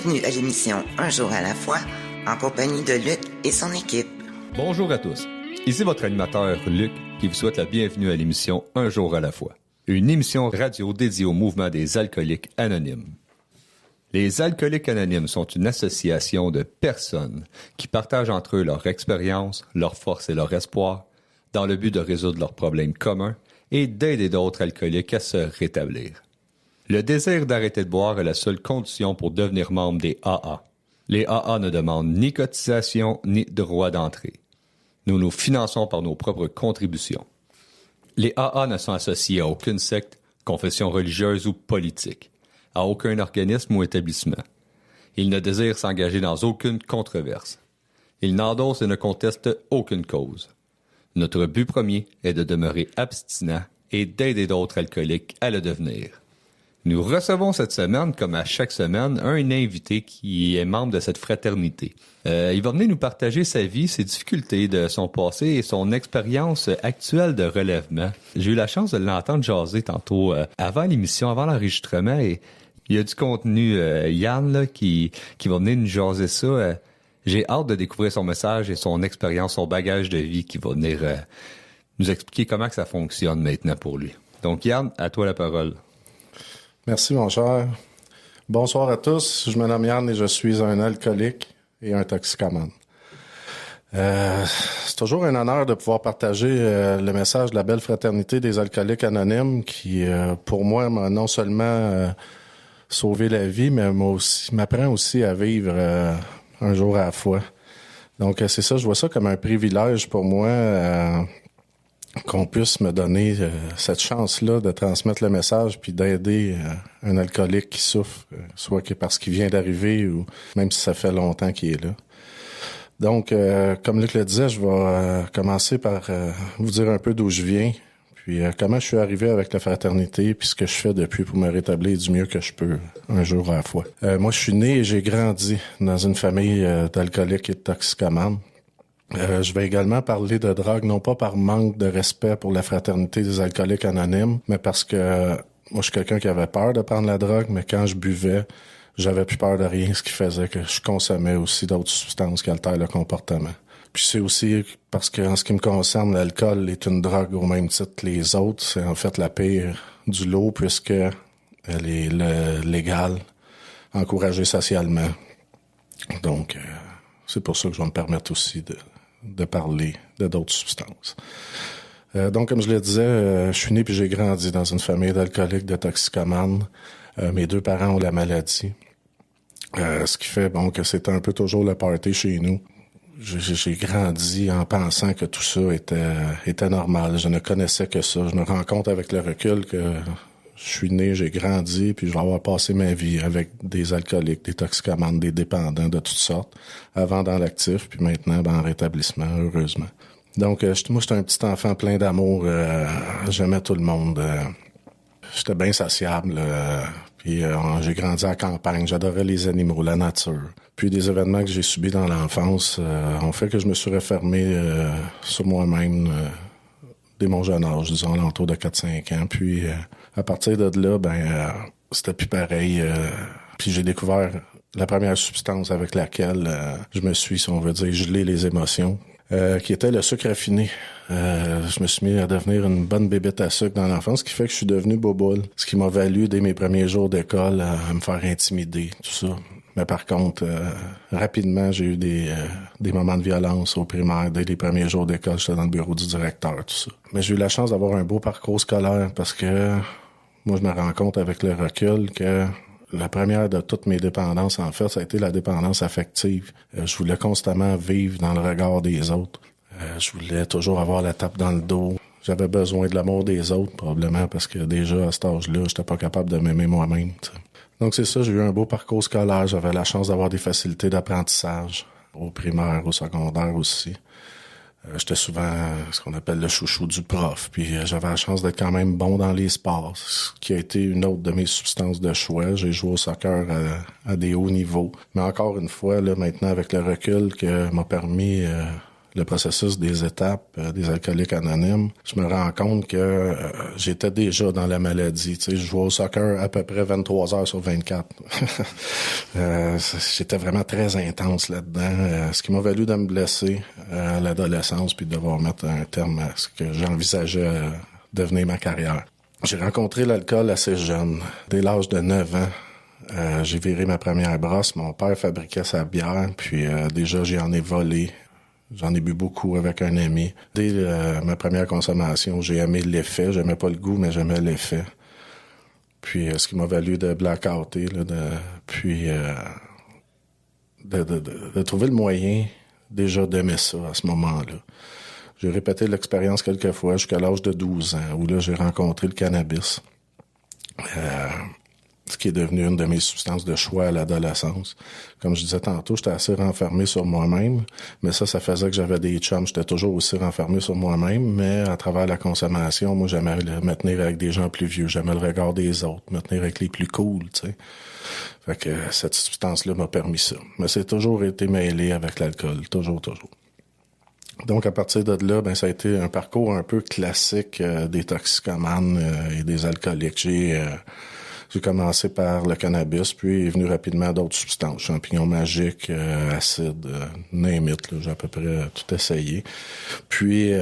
Bienvenue à l'émission Un jour à la fois, en compagnie de Luc et son équipe. Bonjour à tous. Ici votre animateur Luc, qui vous souhaite la bienvenue à l'émission Un jour à la fois, une émission radio dédiée au mouvement des alcooliques anonymes. Les alcooliques anonymes sont une association de personnes qui partagent entre eux leur expérience, leur force et leur espoir dans le but de résoudre leurs problèmes communs et d'aider d'autres alcooliques à se rétablir. Le désir d'arrêter de boire est la seule condition pour devenir membre des AA. Les AA ne demandent ni cotisation ni droit d'entrée. Nous nous finançons par nos propres contributions. Les AA ne sont associés à aucune secte, confession religieuse ou politique, à aucun organisme ou établissement. Ils ne désirent s'engager dans aucune controverse. Ils n'endossent et ne contestent aucune cause. Notre but premier est de demeurer abstinent et d'aider d'autres alcooliques à le devenir. Nous recevons cette semaine, comme à chaque semaine, un invité qui est membre de cette fraternité. Il va venir nous partager sa vie, ses difficultés de son passé et son expérience actuelle de relèvement. J'ai eu la chance de l'entendre jaser tantôt avant l'émission, avant l'enregistrement, et il y a du contenu. Yann là, qui va venir nous jaser ça. J'ai hâte de découvrir son message et son expérience, son bagage de vie qui va venir nous expliquer comment que ça fonctionne maintenant pour lui. Donc Yann, à toi la parole. Merci, mon cher. Bonsoir à tous. Je me nomme Yann et je suis un alcoolique et un toxicomane. C'est toujours un honneur de pouvoir partager le message de la belle fraternité des alcooliques anonymes qui, pour moi, m'a non seulement sauvé la vie, mais m'apprend aussi à vivre un jour à la fois. Donc, c'est ça, je vois ça comme un privilège pour moi qu'on puisse me donner cette chance-là de transmettre le message puis d'aider un alcoolique qui souffre, soit parce qu'il vient d'arriver ou même si ça fait longtemps qu'il est là. Donc, comme Luc le disait, je vais commencer par vous dire un peu d'où je viens, puis comment je suis arrivé avec la fraternité, puis ce que je fais depuis pour me rétablir du mieux que je peux, un jour à la fois. Moi, je suis né et j'ai grandi dans une famille d'alcooliques et de toxicomanes. Je vais également parler de drogue, non pas par manque de respect pour la fraternité des alcooliques anonymes, mais parce que moi, je suis quelqu'un qui avait peur de prendre la drogue, mais quand je buvais, j'avais plus peur de rien, ce qui faisait que je consommais aussi d'autres substances qui altèrent le comportement. Puis c'est aussi parce que, en ce qui me concerne, l'alcool est une drogue au même titre que les autres. C'est en fait la pire du lot puisque elle est légale, encouragée socialement. Donc, c'est pour ça que je vais me permettre aussi de parler de d'autres substances. Donc, comme je le disais, je suis né puis j'ai grandi dans une famille d'alcooliques, de toxicomanes. Mes deux parents ont la maladie. Ce qui fait que c'était un peu toujours le party chez nous. J'ai grandi en pensant que tout ça était normal. Je ne connaissais que ça. Je me rends compte avec le recul que je suis né, j'ai grandi, puis je vais avoir passé ma vie avec des alcooliques, des toxicomanes, des dépendants de toutes sortes, avant dans l'actif, puis maintenant en rétablissement, heureusement. Donc, moi, j'étais un petit enfant plein d'amour. J'aimais tout le monde. J'étais bien sociable. Puis j'ai grandi à la campagne. J'adorais les animaux, la nature. Puis des événements que j'ai subis dans l'enfance ont fait que je me suis refermé sur moi-même dès mon jeune âge, disons, à l'entour de 4-5 ans. Puis à partir de là, c'était plus pareil. Puis j'ai découvert la première substance avec laquelle je me suis, si on veut dire, gelé les émotions, qui était le sucre raffiné. Je me suis mis à devenir une bonne bébête à sucre dans l'enfance, ce qui fait que je suis devenu boboule. Ce qui m'a valu, dès mes premiers jours d'école, à me faire intimider, tout ça. Mais par contre, rapidement, j'ai eu des moments de violence au primaire. Dès les premiers jours d'école, j'étais dans le bureau du directeur, tout ça. Mais j'ai eu la chance d'avoir un beau parcours scolaire parce que moi, je me rends compte avec le recul que la première de toutes mes dépendances, en fait, ça a été la dépendance affective. Je voulais constamment vivre dans le regard des autres. Je voulais toujours avoir la tape dans le dos. J'avais besoin de l'amour des autres, probablement, parce que déjà, à cet âge-là, j'étais pas capable de m'aimer moi-même, t'sais. Donc c'est ça, j'ai eu un beau parcours scolaire. J'avais la chance d'avoir des facilités d'apprentissage, au primaire, au secondaire aussi. J'étais souvent ce qu'on appelle le chouchou du prof. Puis j'avais la chance d'être quand même bon dans les sports, ce qui a été une autre de mes substances de choix. J'ai joué au soccer à des hauts niveaux. Mais encore une fois, là, maintenant, avec le recul que m'a permis le processus des étapes des alcooliques anonymes, je me rends compte que j'étais déjà dans la maladie. Tu sais, je jouais au soccer à peu près 23 heures sur 24. J'étais vraiment très intense là-dedans, ce qui m'a valu de me blesser à l'adolescence puis de devoir mettre un terme à ce que j'envisageais devenir ma carrière. J'ai rencontré l'alcool assez jeune, dès l'âge de 9 ans. J'ai viré ma première brosse. Mon père fabriquait sa bière, puis déjà j'en ai volé. J'en ai bu beaucoup avec un ami. Dès ma première consommation, j'ai aimé l'effet. J'aimais pas le goût, mais j'aimais l'effet. Puis ce qui m'a valu de blackouter, là, de trouver le moyen déjà d'aimer ça à ce moment-là. J'ai répété l'expérience quelques fois jusqu'à l'âge de 12 ans, où là j'ai rencontré le cannabis. Ce qui est devenu une de mes substances de choix à l'adolescence. Comme je disais tantôt, j'étais assez renfermé sur moi-même, mais ça faisait que j'avais des chums. J'étais toujours aussi renfermé sur moi-même, mais à travers la consommation, moi, j'aimais me tenir avec des gens plus vieux. J'aimais le regard des autres, me tenir avec les plus cool, tu sais. Fait que cette substance-là m'a permis ça. Mais c'est toujours été mêlé avec l'alcool, toujours. Donc, à partir de là, ça a été un parcours un peu classique des toxicomanes et des alcooliques. J'ai commencé par le cannabis, puis est venu rapidement d'autres substances, champignons magiques, acides, name it, là, j'ai à peu près tout essayé. Puis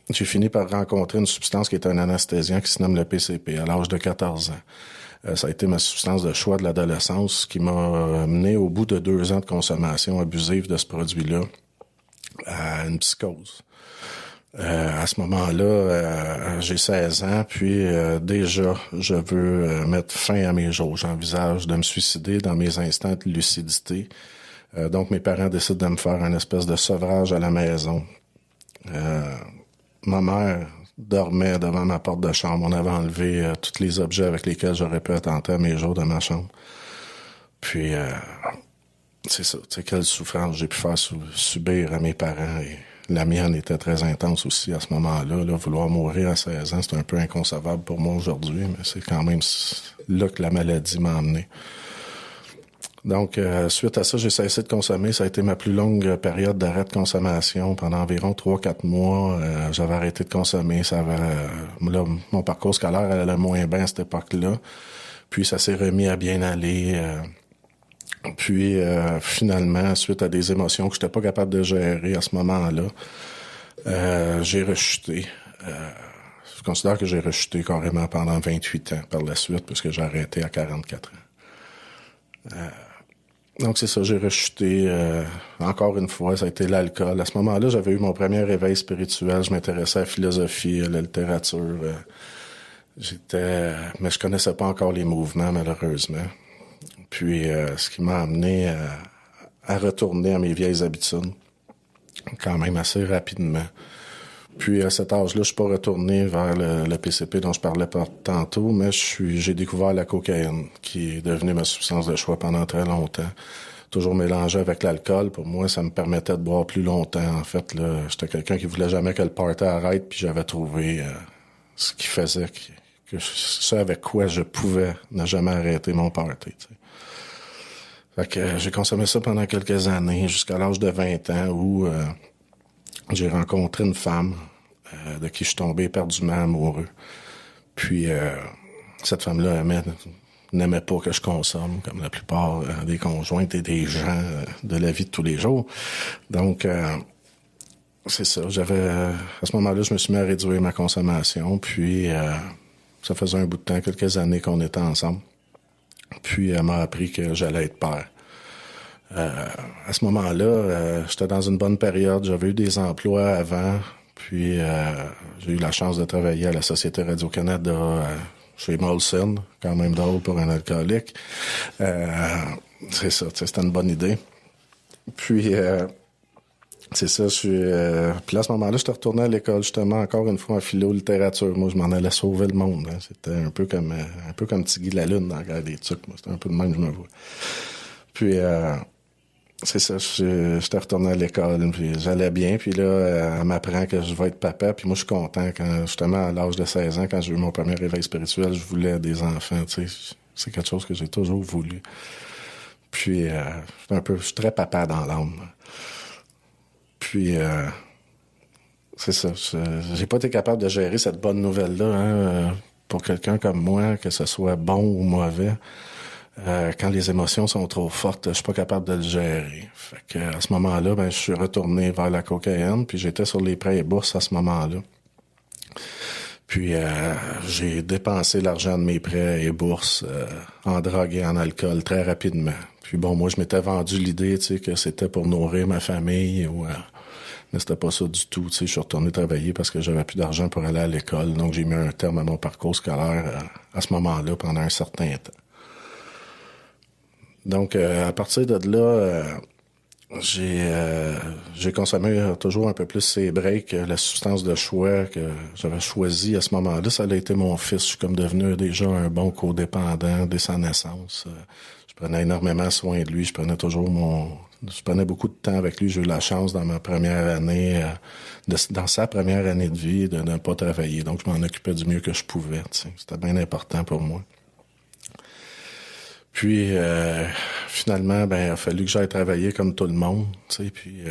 j'ai fini par rencontrer une substance qui est un anesthésiant qui se nomme le PCP à l'âge de 14 ans. Ça a été ma substance de choix de l'adolescence qui m'a mené au bout de 2 ans de consommation abusive de ce produit-là à une psychose. À ce moment-là, j'ai 16 ans, puis déjà, je veux mettre fin à mes jours. J'envisage de me suicider dans mes instants de lucidité. Donc, mes parents décident de me faire une espèce de sevrage à la maison. Ma mère dormait devant ma porte de chambre. On avait enlevé tous les objets avec lesquels j'aurais pu attenter à mes jours de ma chambre. Puis, c'est ça, tu sais, quelle souffrance j'ai pu faire subir à mes parents. Et la mienne était très intense aussi à ce moment-là. Là, vouloir mourir à 16 ans, c'est un peu inconcevable pour moi aujourd'hui, mais c'est quand même là que la maladie m'a emmené. Donc, suite à ça, j'ai cessé de consommer. Ça a été ma plus longue période d'arrêt de consommation. Pendant environ 3-4 mois, j'avais arrêté de consommer. Là, mon parcours scolaire allait moins bien à cette époque-là. Puis, ça s'est remis à bien aller. Puis, finalement, suite à des émotions que j'étais pas capable de gérer à ce moment-là, j'ai rechuté. Je considère que j'ai rechuté carrément pendant 28 ans par la suite, puisque j'ai arrêté à 44 ans. Donc, c'est ça, j'ai rechuté. Encore une fois, ça a été l'alcool. À ce moment-là, j'avais eu mon premier réveil spirituel. Je m'intéressais à la philosophie, à la littérature. Mais je connaissais pas encore les mouvements, malheureusement. Puis, ce qui m'a amené à retourner à mes vieilles habitudes, quand même assez rapidement. Puis, à cet âge-là, je suis pas retourné vers le PCP dont je parlais tantôt, mais j'ai découvert la cocaïne, qui est devenue ma substance de choix pendant très longtemps. Toujours mélangée avec l'alcool. Pour moi, ça me permettait de boire plus longtemps. En fait, là, j'étais quelqu'un qui voulait jamais que le party arrête, puis j'avais trouvé ce qui faisait ce avec quoi je pouvais ne jamais arrêter mon party, tu sais. Fait que j'ai consommé ça pendant quelques années, jusqu'à l'âge de 20 ans, où j'ai rencontré une femme de qui je suis tombé éperdument amoureux. Puis cette femme-là n'aimait pas que je consomme, comme la plupart des conjointes et des gens de la vie de tous les jours. Donc, c'est ça. À ce moment-là, je me suis mis à réduire ma consommation, puis ça faisait un bout de temps, quelques années qu'on était ensemble. Puis elle m'a appris que j'allais être père. À ce moment-là, j'étais dans une bonne période. J'avais eu des emplois avant. Puis j'ai eu la chance de travailler à la Société Radio-Canada chez Molson, quand même drôle pour un alcoolique. C'est ça, c'était une bonne idée. Puis c'est ça, puis là, à ce moment-là, j'étais retourné à l'école, justement, encore une fois en philo-littérature. Moi, je m'en allais sauver le monde. Hein. C'était un peu comme Tigui la Lune dans la guerre des Tucs. Moi, c'était un peu de même, je me vois. Puis, c'est ça, j'étais retourné à l'école, puis j'allais bien. Puis là, elle m'apprend que je vais être papa. Puis moi, je suis content. Justement, à l'âge de 16 ans, quand j'ai eu mon premier réveil spirituel, je voulais des enfants, tu sais. C'est quelque chose que j'ai toujours voulu. Puis, je suis très papa dans l'âme. Puis, c'est ça. J'ai pas été capable de gérer cette bonne nouvelle-là, pour quelqu'un comme moi, que ce soit bon ou mauvais. Quand les émotions sont trop fortes, je suis pas capable de le gérer. Fait que à ce moment-là, je suis retourné vers la cocaïne, puis j'étais sur les prêts et bourses à ce moment-là. Puis j'ai dépensé l'argent de mes prêts et bourses en drogue et en alcool très rapidement. Puis bon, moi je m'étais vendu l'idée, que c'était pour nourrir ma famille mais c'était pas ça du tout. Je suis retourné travailler parce que j'avais plus d'argent pour aller à l'école. Donc j'ai mis un terme à mon parcours scolaire à ce moment-là pendant un certain temps. Donc à partir de là, j'ai consommé toujours un peu plus ces breaks, la substance de choix que j'avais choisi à ce moment-là. Ça a été mon fils. Je suis comme devenu déjà un bon codépendant dès sa naissance. Je prenais énormément soin de lui. Je prenais beaucoup de temps avec lui. J'ai eu la chance dans ma première année, dans sa première année de vie, de ne pas travailler. Donc, je m'en occupais du mieux que je pouvais. C'était bien important pour moi. Puis, finalement, il a fallu que j'aille travailler comme tout le monde. Puis,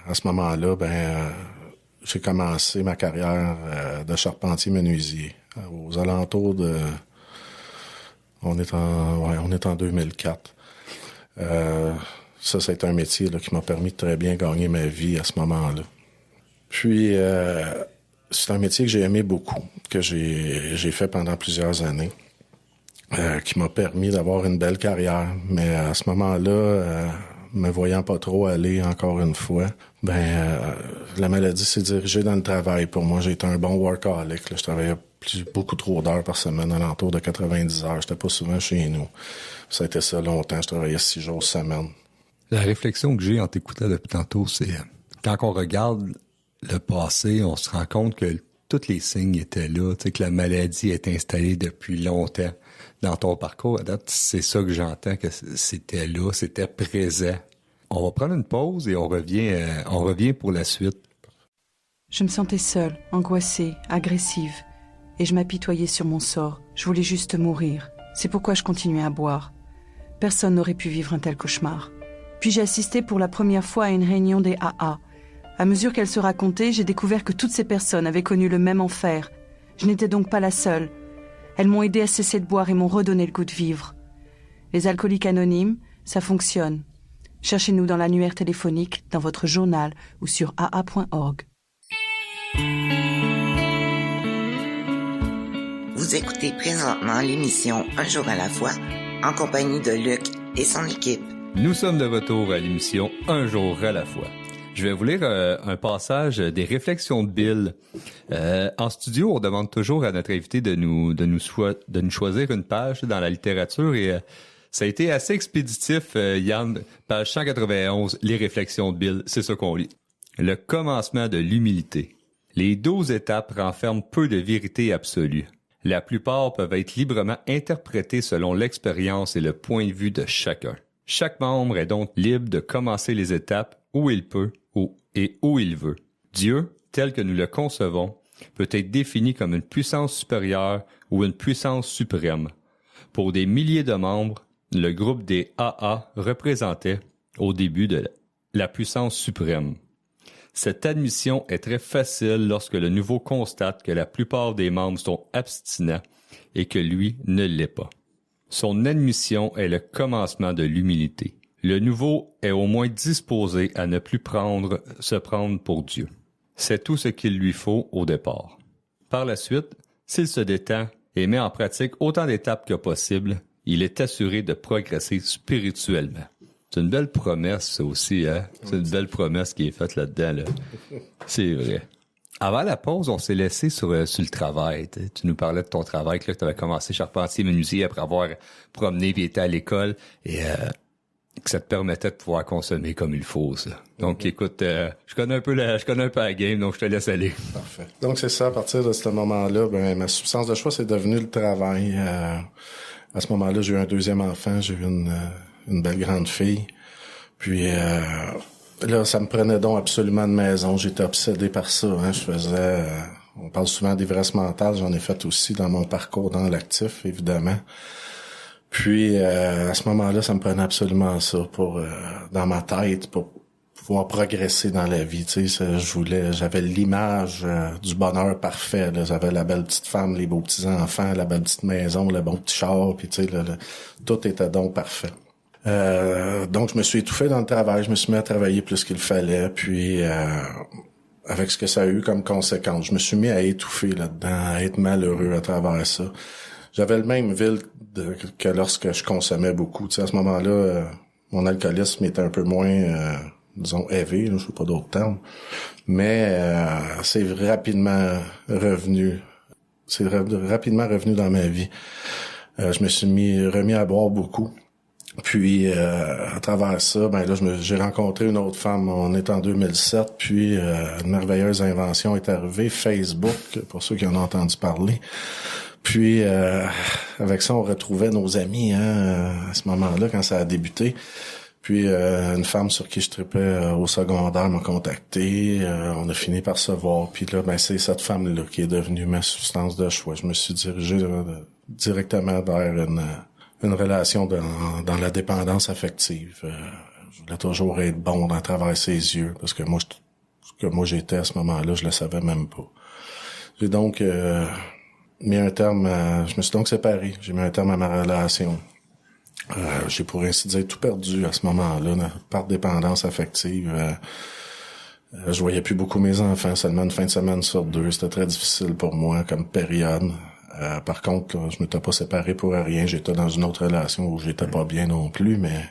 à ce moment-là, j'ai commencé ma carrière de charpentier menuisier aux alentours de... On est en 2004. Ça a été un métier qui m'a permis de très bien gagner ma vie à ce moment-là. Puis, c'est un métier que j'ai aimé beaucoup, que j'ai fait pendant plusieurs années, qui m'a permis d'avoir une belle carrière. Mais à ce moment-là, me voyant pas trop aller encore une fois, la maladie s'est dirigée dans le travail. Pour moi, j'ai été un bon workaholic. Je travaillais beaucoup trop d'heures par semaine, alentour de 90 heures. J'étais pas souvent chez nous. Ça a été ça longtemps. Je travaillais 6 jours semaine. La réflexion que j'ai en t'écoutant depuis tantôt, c'est quand on regarde le passé, on se rend compte que tous les signes étaient là, que la maladie est installée depuis longtemps dans ton parcours. À date, c'est ça que j'entends, que c'était là, c'était présent. On va prendre une pause et on revient pour la suite. Je me sentais seule, angoissée, agressive, et je m'apitoyais sur mon sort. Je voulais juste mourir. C'est pourquoi je continuais à boire. Personne n'aurait pu vivre un tel cauchemar. Puis j'ai assisté pour la première fois à une réunion des AA. À mesure qu'elle se racontait, j'ai découvert que toutes ces personnes avaient connu le même enfer. Je n'étais donc pas la seule. Elles m'ont aidé à cesser de boire et m'ont redonné le goût de vivre. Les alcooliques anonymes, ça fonctionne. Cherchez-nous dans l'annuaire téléphonique, dans votre journal ou sur aa.org. Vous écoutez présentement l'émission Un jour à la fois, en compagnie de Luc et son équipe. Nous sommes de retour à l'émission Un jour à la fois. Je vais vous lire un passage des réflexions de Bill. En studio, on demande toujours à notre invité de nous choisir une page dans la littérature et ça a été assez expéditif, Yann. Page 191, les réflexions de Bill, c'est ça qu'on lit. Le commencement de l'humilité. Les 12 étapes renferment peu de vérité absolue. La plupart peuvent être librement interprétées selon l'expérience et le point de vue de chacun. Chaque membre est donc libre de commencer les étapes où il peut et où il veut. Dieu, tel que nous le concevons, peut être défini comme une puissance supérieure ou une puissance suprême. Pour des milliers de membres, le groupe des AA représentait, au début, de la puissance suprême. Cette admission est très facile lorsque le nouveau constate que la plupart des membres sont abstinents et que lui ne l'est pas. Son admission est le commencement de l'humilité. Le nouveau est au moins disposé à ne plus se prendre pour Dieu. C'est tout ce qu'il lui faut au départ. Par la suite, s'il se détend et met en pratique autant d'étapes que possible, il est assuré de progresser spirituellement. C'est une belle promesse, ça aussi, hein? C'est une belle promesse qui est faite là-dedans, là. C'est vrai. Avant la pause, on s'est laissé sur le travail. Tu nous parlais de ton travail, que tu avais commencé charpentier menuisier après avoir promené et été à l'école et que ça te permettait de pouvoir consommer comme il faut, ça. Donc, écoute, je connais un peu la game, donc je te laisse aller. Parfait. Donc, c'est ça, à partir de ce moment-là, ma substance de choix, c'est devenu le travail. À ce moment-là, j'ai eu un deuxième enfant, j'ai eu une belle grande fille. Puis là, ça me prenait donc absolument de maison. J'étais obsédé par ça. Je faisais... on parle souvent d'ivresse mentale. J'en ai fait aussi dans mon parcours dans l'actif, évidemment. Puis à ce moment-là, ça me prenait absolument ça pour dans ma tête, pour pouvoir progresser dans la vie, tu sais, j'avais l'image du bonheur parfait, là. J'avais la belle petite femme, les beaux petits enfants, la belle petite maison, le bon petit char, puis tu sais, tout était donc parfait. Donc je me suis étouffé dans le travail, je me suis mis à travailler plus qu'il fallait, puis avec ce que ça a eu comme conséquence, je me suis mis à étouffer là-dedans, à être malheureux à travers ça. J'avais le même ville que lorsque je consommais beaucoup. Tu sais, à ce moment-là, mon alcoolisme était un peu moins, disons, élevé, je sais pas d'autres termes. Mais c'est rapidement revenu. C'est rapidement revenu dans ma vie. Je me suis remis à boire beaucoup. Puis à travers ça, ben là, j'ai rencontré une autre femme. On est en 2007, puis une merveilleuse invention est arrivée, Facebook, pour ceux qui en ont entendu parler. Puis avec ça, on retrouvait nos amis à ce moment-là, quand ça a débuté. Puis une femme sur qui je tripais au secondaire m'a contacté. On a fini par se voir. Puis là, ben c'est cette femme-là qui est devenue ma substance de choix. Je me suis dirigé directement vers une relation dans la dépendance affective. Je voulais toujours être bon à travers ses yeux, parce que moi, ce que moi j'étais à ce moment-là, je le savais même pas. J'ai donc mis un terme je me suis donc séparé. J'ai mis un terme à ma relation. J'ai pour ainsi dire tout perdu à ce moment-là, par dépendance affective. Je voyais plus beaucoup mes enfants, seulement une fin de semaine sur 2. C'était très difficile pour moi comme période. Par contre, là, je m'étais pas séparé pour rien. J'étais dans une autre relation où j'étais pas bien non plus, mais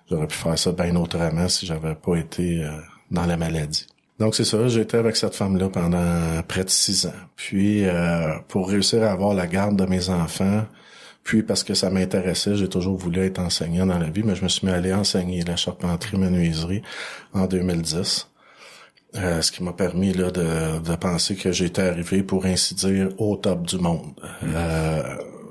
j'aurais pu faire ça bien autrement si j'avais pas été dans la maladie. Donc c'est ça, j'étais avec cette femme-là pendant près de 6 ans. Puis pour réussir à avoir la garde de mes enfants, puis parce que ça m'intéressait, j'ai toujours voulu être enseignant dans la vie, mais je me suis mis à aller enseigner la charpenterie-menuiserie en 2010. Ce qui m'a permis là de penser que j'étais arrivé, pour ainsi dire, au top du monde.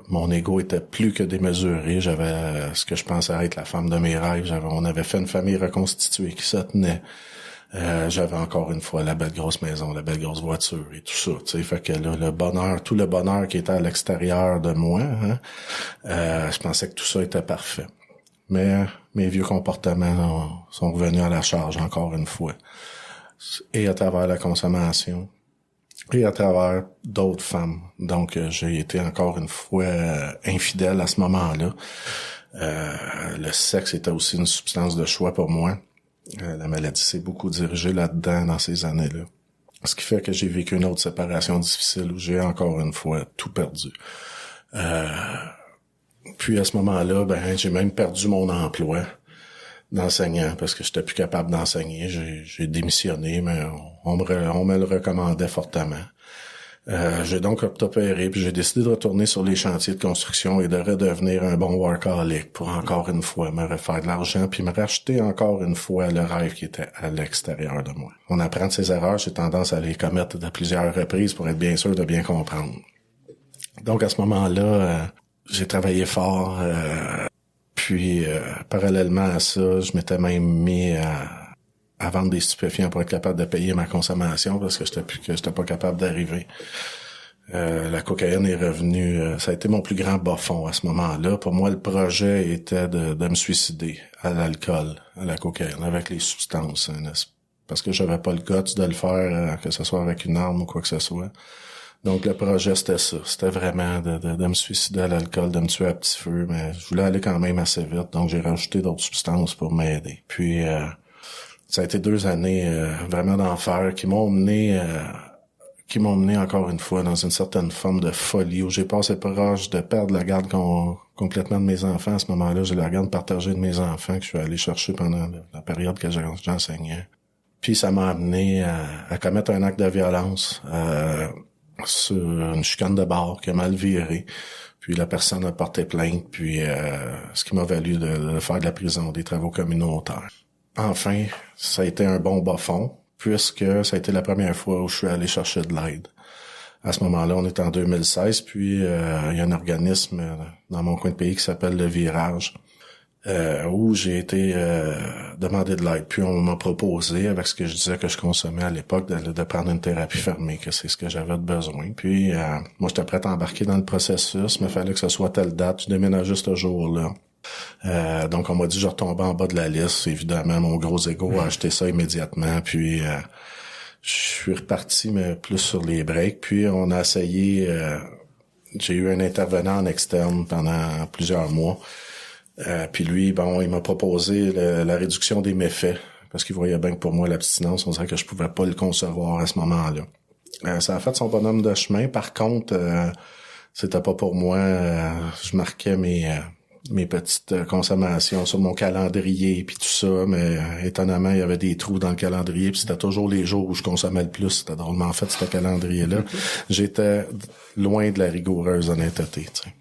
Mon ego était plus que démesuré. J'avais ce que je pensais être la femme de mes rêves. On avait fait une famille reconstituée qui se tenait. J'avais encore une fois la belle grosse maison, la belle grosse voiture et tout ça. Tu sais, fait que là, tout le bonheur qui était à l'extérieur de moi, je pensais que tout ça était parfait. Mais mes vieux comportements sont revenus à la charge encore une fois. Et à travers la consommation, et à travers d'autres femmes. Donc, j'ai été encore une fois infidèle à ce moment-là. Le sexe était aussi une substance de choix pour moi. La maladie s'est beaucoup dirigée là-dedans dans ces années-là. Ce qui fait que j'ai vécu une autre séparation difficile où j'ai encore une fois tout perdu. Puis à ce moment-là, ben j'ai même perdu mon emploi d'enseignant parce que j'étais plus capable d'enseigner. J'ai démissionné, mais on me le recommandait fortement. J'ai donc obtempéré, puis j'ai décidé de retourner sur les chantiers de construction et de redevenir un bon workaholic pour encore une fois me refaire de l'argent puis me racheter encore une fois le rêve qui était à l'extérieur de moi. On apprend de ses erreurs, j'ai tendance à les commettre de plusieurs reprises pour être bien sûr de bien comprendre. Donc à ce moment-là, j'ai travaillé fort, puis parallèlement à ça, je m'étais même mis à vendre des stupéfiants pour être capable de payer ma consommation parce que j'étais pas capable d'arriver. La cocaïne est revenue, ça a été mon plus grand bas fond à ce moment-là. Pour moi, le projet était de me suicider à l'alcool, à la cocaïne, avec les substances, parce que j'avais pas le guts de le faire, que ce soit avec une arme ou quoi que ce soit. Donc le projet c'était ça, c'était vraiment de me suicider à l'alcool, de me tuer à petit feu, mais je voulais aller quand même assez vite, donc j'ai rajouté d'autres substances pour m'aider. Puis ça a été 2 années vraiment d'enfer qui m'ont mené encore une fois dans une certaine forme de folie où j'ai passé proche de perdre la garde complètement de mes enfants. À ce moment-là, j'ai la garde partagée de mes enfants que je suis allé chercher pendant la période que j'enseignais. Puis ça m'a amené à commettre un acte de violence sur une chicane de bar qui a mal viré. Puis la personne a porté plainte, puis ce qui m'a valu de faire de la prison, des travaux communautaires. Enfin, ça a été un bon bas-fond, puisque ça a été la première fois où je suis allé chercher de l'aide. À ce moment-là, on est en 2016, puis il y a un organisme dans mon coin de pays qui s'appelle Le Virage, où j'ai été demander de l'aide. Puis on m'a proposé, avec ce que je disais que je consommais à l'époque, de prendre une thérapie fermée, que c'est ce que j'avais de besoin. Puis moi, j'étais prêt à embarquer dans le processus, mais il fallait que ce soit telle date, je déménageais ce jour-là. Donc, on m'a dit je retombais en bas de la liste. Évidemment, mon gros ego a acheté ça immédiatement. Puis, je suis reparti, mais plus sur les breaks. Puis, on a essayé... j'ai eu un intervenant en externe pendant plusieurs mois. Puis lui, bon, il m'a proposé la réduction des méfaits. Parce qu'il voyait bien que pour moi, l'abstinence, on dirait que je pouvais pas le concevoir à ce moment-là. Ça a fait son bonhomme de chemin. Par contre, c'était pas pour moi. Je marquais mes petites consommations sur mon calendrier puis tout ça, mais étonnamment, il y avait des trous dans le calendrier, puis c'était toujours les jours où je consommais le plus. C'était drôlement fait, ce calendrier-là. J'étais loin de la rigoureuse honnêteté, tu sais.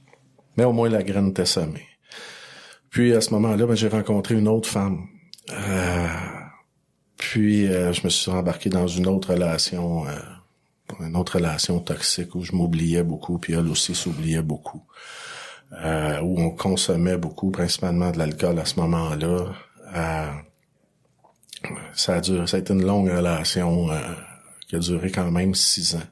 Mais au moins, la graine était semée. Puis, à ce moment-là, j'ai rencontré une autre femme. Puis, je me suis embarqué dans une autre relation toxique où je m'oubliais beaucoup, puis elle aussi s'oubliait beaucoup. Où on consommait beaucoup, principalement de l'alcool à ce moment-là. Ça a été une longue relation qui a duré quand même 6 ans.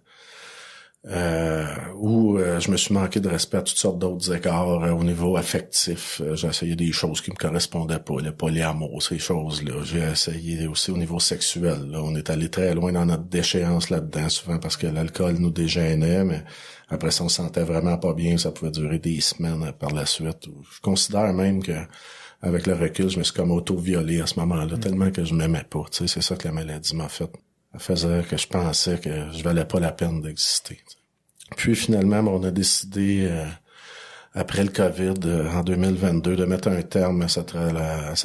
Où je me suis manqué de respect à toutes sortes d'autres écarts au niveau affectif. J'ai essayé des choses qui me correspondaient pas, le polyamour, ces choses-là. J'ai essayé aussi au niveau sexuel. Là. On est allé très loin dans notre déchéance là-dedans, souvent parce que l'alcool nous dégênait, mais après ça, on se sentait vraiment pas bien. Ça pouvait durer des semaines par la suite. Je considère même que avec le recul, je me suis comme auto-violé à ce moment-là, tellement que je m'aimais pas. Tu sais, c'est ça que la maladie m'a fait. Elle faisait que je pensais que je valais pas la peine d'exister. Puis finalement, on a décidé, après le COVID, en 2022, de mettre un terme à cette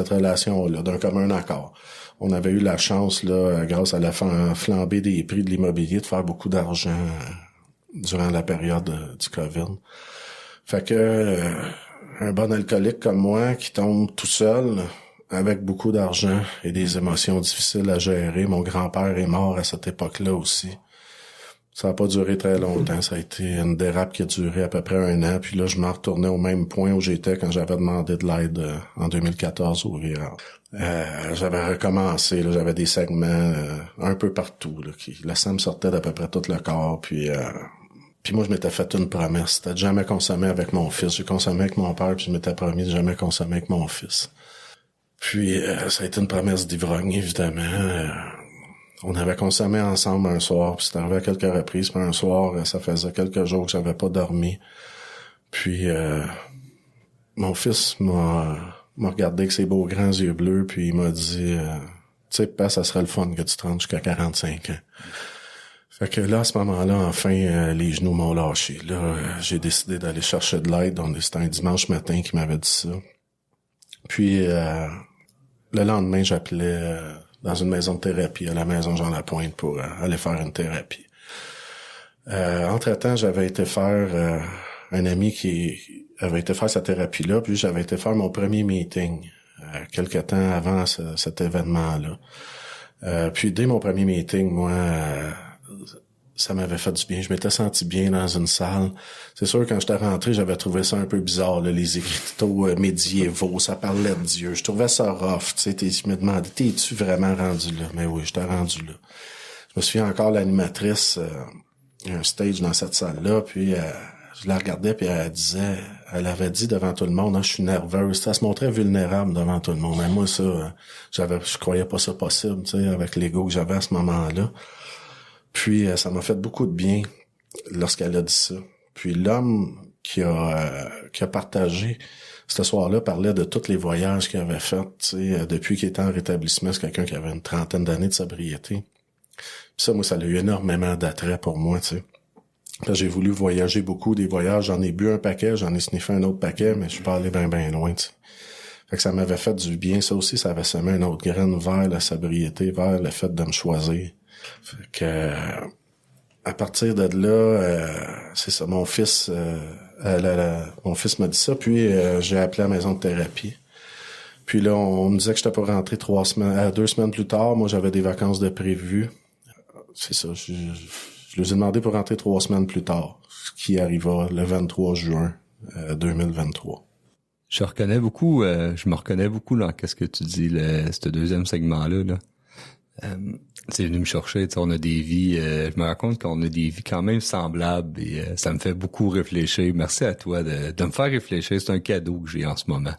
relation-là, d'un commun accord. On avait eu la chance, là, grâce à la flambée des prix de l'immobilier, de faire beaucoup d'argent durant la période du COVID. Fait que un bon alcoolique comme moi, qui tombe tout seul, avec beaucoup d'argent et des émotions difficiles à gérer, mon grand-père est mort à cette époque-là aussi. Ça n'a pas duré très longtemps. Ça a été une dérape qui a duré à peu près 1 an. Puis là, je m'en retournais au même point où j'étais quand j'avais demandé de l'aide en 2014 au virage. J'avais recommencé. Là, j'avais des segments un peu partout. Le sang me sortait d'à peu près tout le corps. Puis moi, je m'étais fait une promesse. C'était de jamais consommer avec mon fils. J'ai consommé avec mon père, puis je m'étais promis de jamais consommer avec mon fils. Puis ça a été une promesse d'ivrogne, évidemment. On avait consommé ensemble un soir, puis c'est arrivé à quelques reprises. Puis un soir, ça faisait quelques jours que j'avais pas dormi. Puis mon fils m'a regardé avec ses beaux grands yeux bleus, puis il m'a dit tu sais, papa, ça serait le fun que tu te rendes jusqu'à 45 ans. Fait que là, à ce moment-là, enfin, les genoux m'ont lâché. Là, j'ai décidé d'aller chercher de l'aide. C'était un dimanche matin qu'il m'avait dit ça. Puis le lendemain, j'appelais dans une maison de thérapie, à la maison Jean Lapointe, pour aller faire une thérapie. Entre-temps, j'avais été faire un ami qui avait été faire sa thérapie là, puis j'avais été faire mon premier meeting quelque temps avant cet événement-là. Puis dès mon premier meeting, moi, ça m'avait fait du bien. Je m'étais senti bien dans une salle. C'est sûr, quand j'étais rentré, j'avais trouvé ça un peu bizarre, là, les écriteaux médiévaux, ça parlait de Dieu. Je trouvais ça rough, tu sais. Je me demandais, t'es-tu vraiment rendu là? Mais oui, j'étais rendu là. Je me souviens encore, l'animatrice, un stage dans cette salle-là, puis je la regardais, puis elle avait dit devant tout le monde, je suis nerveuse. Elle se montrait vulnérable devant tout le monde. Mais moi, ça, je croyais pas ça possible, tu sais, avec l'ego que j'avais à ce moment-là. Puis ça m'a fait beaucoup de bien lorsqu'elle a dit ça. Puis l'homme qui a partagé ce soir-là parlait de tous les voyages qu'il avait faits, tu sais, depuis qu'il était en rétablissement. C'est quelqu'un qui avait une 30aine d'années de sobriété. Puis ça, moi, ça a eu énormément d'attrait pour moi, tu sais. J'ai voulu voyager beaucoup, des voyages. J'en ai bu un paquet, j'en ai sniffé un autre paquet, mais je suis pas allé bien loin, tu sais. Fait que ça m'avait fait du bien. Ça aussi, ça avait semé une autre graine vers la sobriété, vers le fait de me choisir. Fait que à partir de là, c'est ça, mon fils m'a dit ça, puis j'ai appelé à la maison de thérapie. Puis là, on me disait que j'étais pas rentré 2 semaines plus tard. Moi, j'avais des vacances de prévues. C'est ça, je leur ai demandé pour rentrer 3 semaines plus tard, ce qui arriva le 23 juin 2023. Je me reconnais beaucoup là, qu'est-ce que tu dis, ce deuxième segment-là, là. C'est venu me chercher, tu sais, on a des vies, je me rends compte qu'on a des vies quand même semblables et ça me fait beaucoup réfléchir. Merci à toi de me faire réfléchir, c'est un cadeau que j'ai en ce moment.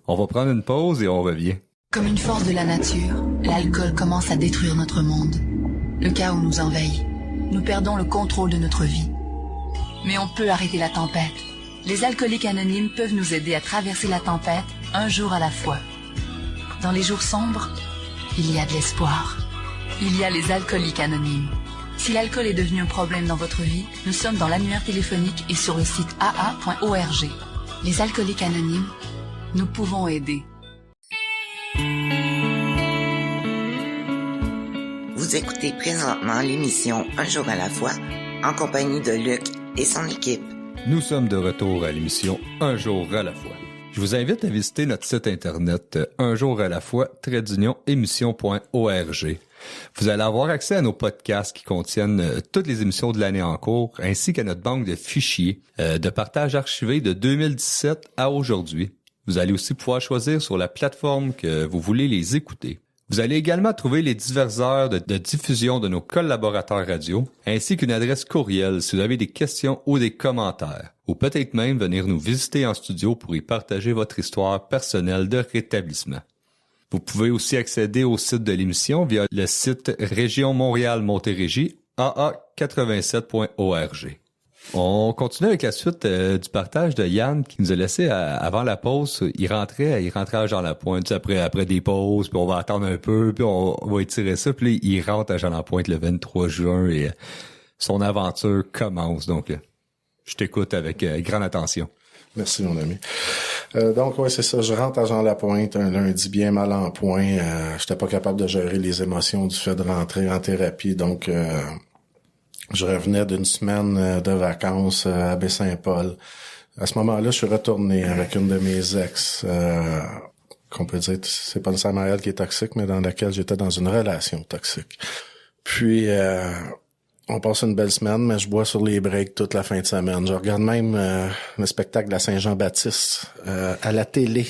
On va prendre une pause et on revient. Comme une force de la nature, l'alcool commence à détruire notre monde. Le chaos nous envahit. Nous perdons le contrôle de notre vie. Mais on peut arrêter la tempête. Les alcooliques anonymes peuvent nous aider à traverser la tempête un jour à la fois. Dans les jours sombres, il y a de l'espoir. Il y a les alcooliques anonymes. Si l'alcool est devenu un problème dans votre vie, nous sommes dans l'annuaire téléphonique et sur le site aa.org. Les alcooliques anonymes, nous pouvons aider. Vous écoutez présentement l'émission Un jour à la fois, en compagnie de Luc et son équipe. Nous sommes de retour à l'émission Un jour à la fois. Je vous invite à visiter notre site internet unjouralafoi-émission.org. Vous allez avoir accès à nos podcasts qui contiennent toutes les émissions de l'année en cours, ainsi qu'à notre banque de fichiers de partage archivés de 2017 à aujourd'hui. Vous allez aussi pouvoir choisir sur la plateforme que vous voulez les écouter. Vous allez également trouver les diverses heures de diffusion de nos collaborateurs radio, ainsi qu'une adresse courriel si vous avez des questions ou des commentaires, ou peut-être même venir nous visiter en studio pour y partager votre histoire personnelle de rétablissement. Vous pouvez aussi accéder au site de l'émission via le site Région Montréal-Montérégie, aa87.org. On continue avec la suite du partage de Yann qui nous a laissé avant la pause. Il rentrait à Jean-Lapointe après des pauses, puis on va attendre un peu, puis on va étirer ça. Puis là, il rentre à Jean-Lapointe le 23 juin et son aventure commence. Donc, je t'écoute avec grande attention. Merci, mon ami. Donc, ouais, c'est ça. Je rentre à Jean-Lapointe un lundi bien mal en point. J'étais pas capable de gérer les émotions du fait de rentrer en thérapie. Donc, je revenais d'une semaine de vacances à Baie-Saint-Paul. À ce moment-là, je suis retourné avec une de mes ex, qu'on peut dire, c'est pas nécessairement elle qui est toxique, mais dans laquelle j'étais dans une relation toxique. Puis, on passe une belle semaine, mais je bois sur les breaks toute la fin de semaine. Je regarde même le spectacle de la Saint-Jean-Baptiste à la télé,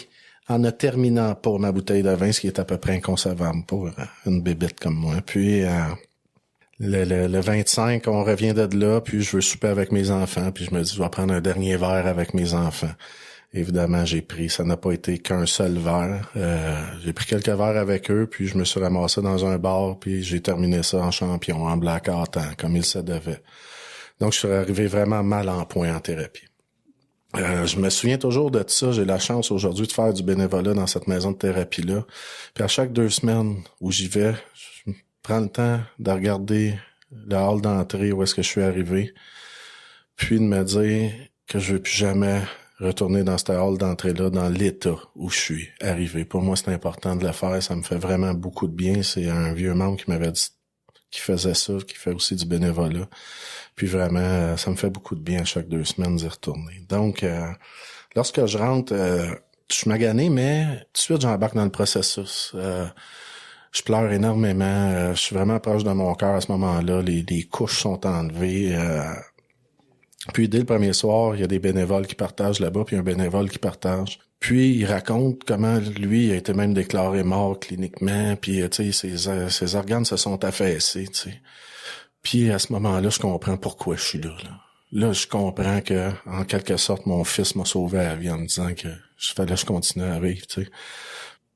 en ne terminant pas ma bouteille de vin, ce qui est à peu près inconcevable pour une bébête comme moi. Puis, le 25, on revient de là, puis je veux souper avec mes enfants, puis je me dis, je vais prendre un dernier verre avec mes enfants. Évidemment, ça n'a pas été qu'un seul verre. J'ai pris quelques verres avec eux, puis je me suis ramassé dans un bar, puis j'ai terminé ça en champion, en blackout, comme il se devait. Donc, je suis arrivé vraiment mal en point en thérapie. Je me souviens toujours de ça. J'ai la chance aujourd'hui de faire du bénévolat dans cette maison de thérapie-là. Puis à chaque 2 semaines où j'y vais, je prends le temps de regarder le hall d'entrée où est-ce que je suis arrivé, puis de me dire que je veux plus jamais retourner dans ce hall d'entrée-là dans l'état où je suis arrivé. Pour moi, c'est important de le faire. Ça me fait vraiment beaucoup de bien. C'est un vieux membre qui m'avait dit qu'il faisait ça, qui fait aussi du bénévolat. Puis vraiment, ça me fait beaucoup de bien à chaque 2 semaines d'y retourner. Donc, lorsque je rentre, je suis magané, mais tout de suite, j'embarque dans le processus. Je pleure énormément. Je suis vraiment proche de mon cœur à ce moment-là. Les couches sont enlevées. Puis dès le premier soir, il y a des bénévoles qui partagent là-bas, puis un bénévole qui partage. Puis il raconte comment lui a été même déclaré mort cliniquement, puis tu sais ses organes se sont affaissés, tu sais. Puis à ce moment-là, je comprends pourquoi je suis là. Là, je comprends que en quelque sorte mon fils m'a sauvé la vie en me disant que je continue à vivre, tu sais.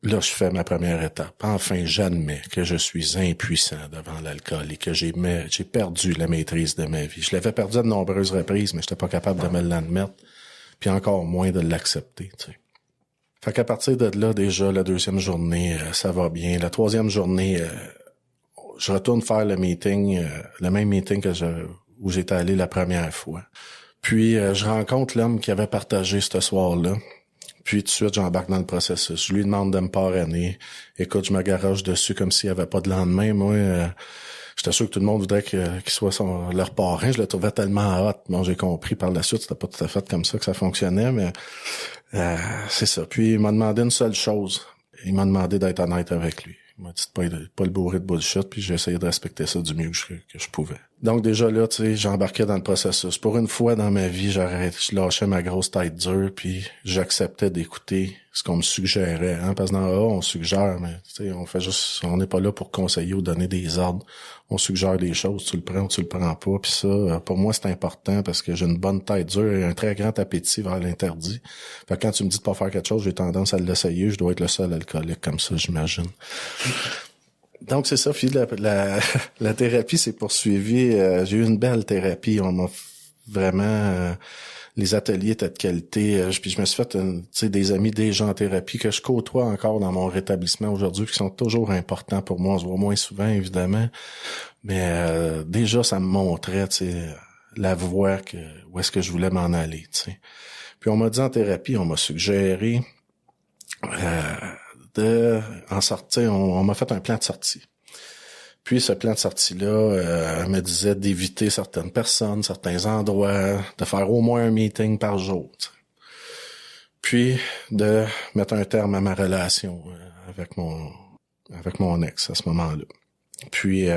Là, je fais ma première étape. Enfin, j'admets que je suis impuissant devant l'alcool et que j'ai perdu la maîtrise de ma vie. Je l'avais perdu à de nombreuses reprises, mais j'étais pas capable de me l'admettre, puis encore moins de l'accepter, tu sais. Fait qu'à partir de là, déjà, la 2e journée, ça va bien. La 3e journée, je retourne faire le meeting, le même meeting où j'étais allé la première fois. Puis, je rencontre l'homme qui avait partagé ce soir-là. Puis tout de suite, j'embarque dans le processus. Je lui demande de me parrainer. Écoute, je me garoche dessus comme s'il n'y avait pas de lendemain. Moi, j'étais sûr que tout le monde voudrait qu'il soit leur parrain. Je le trouvais tellement hot. Bon, j'ai compris par la suite, c'était pas tout à fait comme ça que ça fonctionnait, mais c'est ça. Puis il m'a demandé une seule chose. Il m'a demandé d'être honnête avec lui. Il m'a dit de pas le bourrer de bullshit, puis j'ai essayé de respecter ça du mieux que je pouvais. Donc déjà là, tu sais, j'embarquais dans le processus. Pour une fois dans ma vie, je lâchais ma grosse tête dure, puis j'acceptais d'écouter ce qu'on me suggérait. Hein, parce que dans AA, on suggère, mais tu sais, on n'est pas là pour conseiller ou donner des ordres. On suggère des choses, tu le prends ou tu le prends pas. Puis ça, pour moi, c'est important parce que j'ai une bonne tête dure et un très grand appétit vers l'interdit. Fait que quand tu me dis de pas faire quelque chose, j'ai tendance à l'essayer. Je dois être le seul alcoolique comme ça, j'imagine. Donc, c'est ça, puis la thérapie s'est poursuivie. J'ai eu une belle thérapie. On m'a vraiment... les ateliers étaient de qualité. Puis je me suis fait des amis déjà en thérapie que je côtoie encore dans mon rétablissement aujourd'hui, qui sont toujours importants pour moi. On se voit moins souvent, évidemment. Mais déjà, ça me montrait la voie où est-ce que je voulais m'en aller. T'sais. Puis on m'a dit en thérapie, on m'a suggéré... en sortie, on m'a fait un plan de sortie. Puis ce plan de sortie-là me disait d'éviter certaines personnes, certains endroits, de faire au moins un meeting par jour. T'sais. Puis de mettre un terme à ma relation avec mon ex à ce moment-là. Puis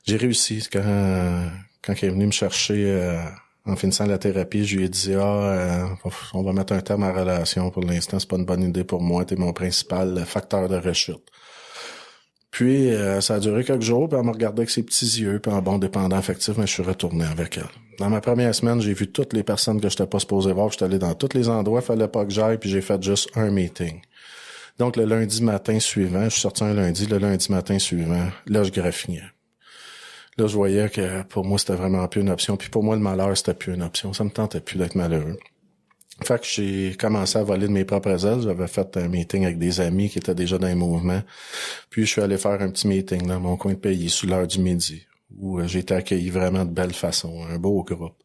j'ai réussi quand il est venu me chercher en finissant la thérapie, je lui ai dit on va mettre un terme à la relation pour l'instant, c'est pas une bonne idée pour moi, t'es mon principal facteur de rechute. Puis ça a duré quelques jours, puis elle me regardait avec ses petits yeux, puis en bon dépendant affectif, mais je suis retourné avec elle. Dans ma première semaine, j'ai vu toutes les personnes que j'étais pas supposé voir, j'étais allé dans tous les endroits, fallait pas que j'aille, puis j'ai fait juste un meeting. Donc le lundi matin suivant, je suis sorti un lundi, le lundi matin suivant, là je graffinais. Là, je voyais que pour moi, c'était vraiment plus une option. Puis pour moi, le malheur, c'était plus une option. Ça me tentait plus d'être malheureux. Fait que j'ai commencé à voler de mes propres ailes. J'avais fait un meeting avec des amis qui étaient déjà dans les mouvements. Puis je suis allé faire un petit meeting dans mon coin de pays sous l'heure du midi, où j'ai été accueilli vraiment de belle façon. Un beau groupe.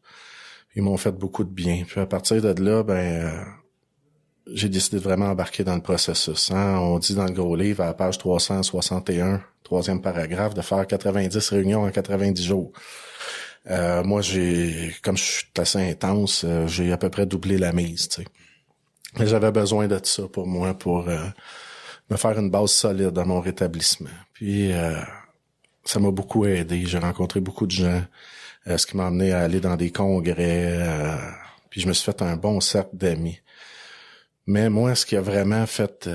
Ils m'ont fait beaucoup de bien. Puis à partir de là, j'ai décidé de vraiment embarquer dans le processus. Hein? On dit dans le gros livre, à la page 361, troisième paragraphe, de faire 90 réunions en 90 jours. Moi, comme je suis assez intense, j'ai à peu près doublé la mise, tu sais. Mais j'avais besoin de ça pour moi, pour me faire une base solide dans mon rétablissement. Puis, ça m'a beaucoup aidé. J'ai rencontré beaucoup de gens, ce qui m'a amené à aller dans des congrès. Puis, je me suis fait un bon cercle d'amis. Mais moi, ce qui a vraiment fait,